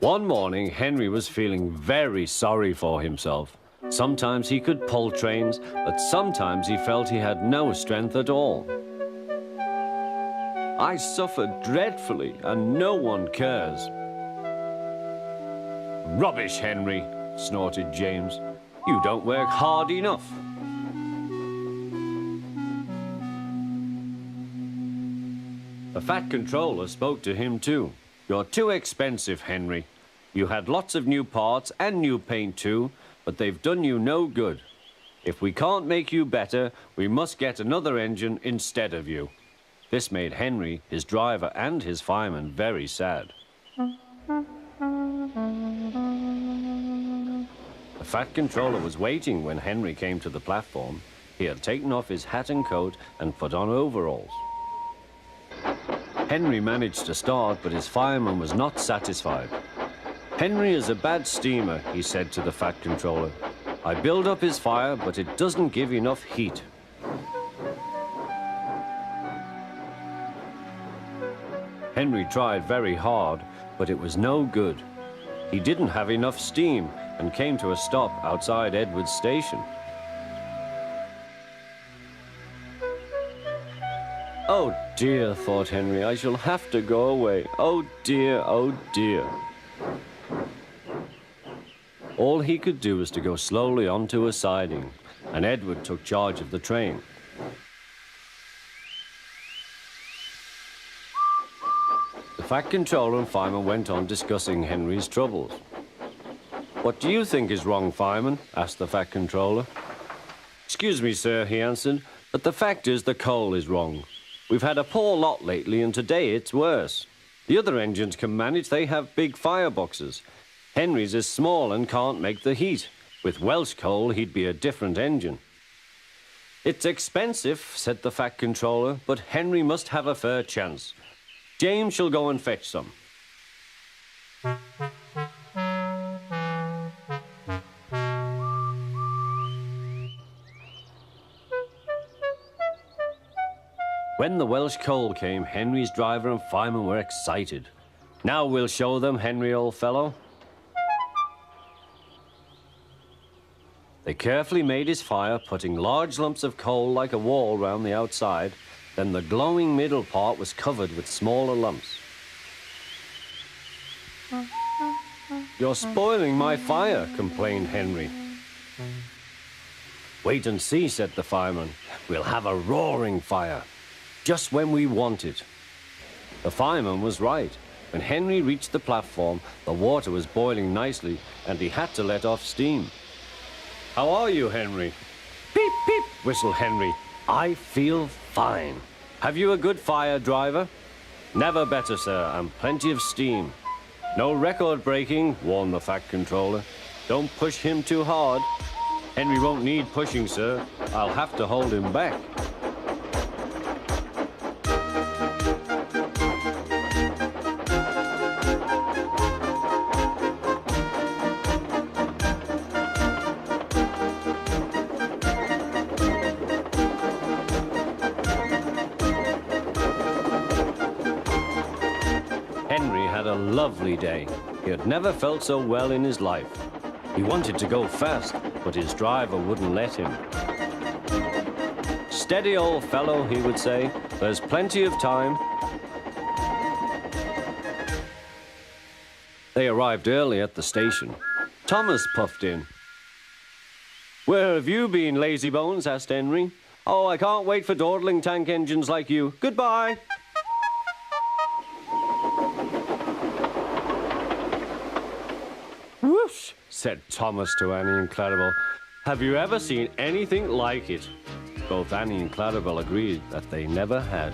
One morning, Henry was feeling very sorry for himself. Sometimes he could pull trains, but sometimes he felt he had no strength at all. I suffered dreadfully, and no one cares. Rubbish, Henry, snorted James. You don't work hard enough. The Fat Controller spoke to him too. You're too expensive, Henry. You had lots of new parts and new paint too, but they've done you no good. If we can't make you better, we must get another engine instead of you. This made Henry, his driver, and his fireman very sad. The Fat Controller was waiting when Henry came to the platform. He had taken off his hat and coat and put on overalls. Henry managed to start, but his fireman was not satisfied. Henry is a bad steamer, he said to the Fat Controller. I build up his fire, but it doesn't give enough heat. Henry tried very hard, but it was no good. He didn't have enough steam and came to a stop outside Edward's station. Oh dear, thought Henry, I shall have to go away. Oh dear, oh dear. All he could do was to go slowly onto a siding, and Edward took charge of the train. The Fat Controller and fireman went on discussing Henry's troubles. What do you think is wrong, fireman? Asked the Fat Controller. Excuse me, sir, he answered, but the fact is the coal is wrong. We've had a poor lot lately, and today it's worse. The other engines can manage, they have big fireboxes. Henry's is small and can't make the heat. With Welsh coal, he'd be a different engine. It's expensive, said the Fat Controller, but Henry must have a fair chance. James shall go and fetch some. When the Welsh coal came, Henry's driver and fireman were excited. Now we'll show them, Henry, old fellow. They carefully made his fire, putting large lumps of coal like a wall round the outside. Then the glowing middle part was covered with smaller lumps. You're spoiling my fire, complained Henry. Wait and see, said the fireman. We'll have a roaring fire, just when we want it. The fireman was right. When Henry reached the platform, the water was boiling nicely, and he had to let off steam. How are you, Henry? Peep, peep, whistled Henry. I feel fine. Have you a good fire, driver? Never better, sir, and plenty of steam. No record breaking, warned the Fat Controller. Don't push him too hard. Henry won't need pushing, sir. I'll have to hold him back. Henry had a lovely day. He had never felt so well in his life. He wanted to go fast, but his driver wouldn't let him. Steady, old fellow, he would say. There's plenty of time. They arrived early at the station. Thomas puffed in. Where have you been, lazybones? Asked Henry. Oh, I can't wait for dawdling tank engines like you. Goodbye. Whoosh, said Thomas to Annie and Clarabel. Have you ever seen anything like it? Both Annie and Clarabel agreed that they never had.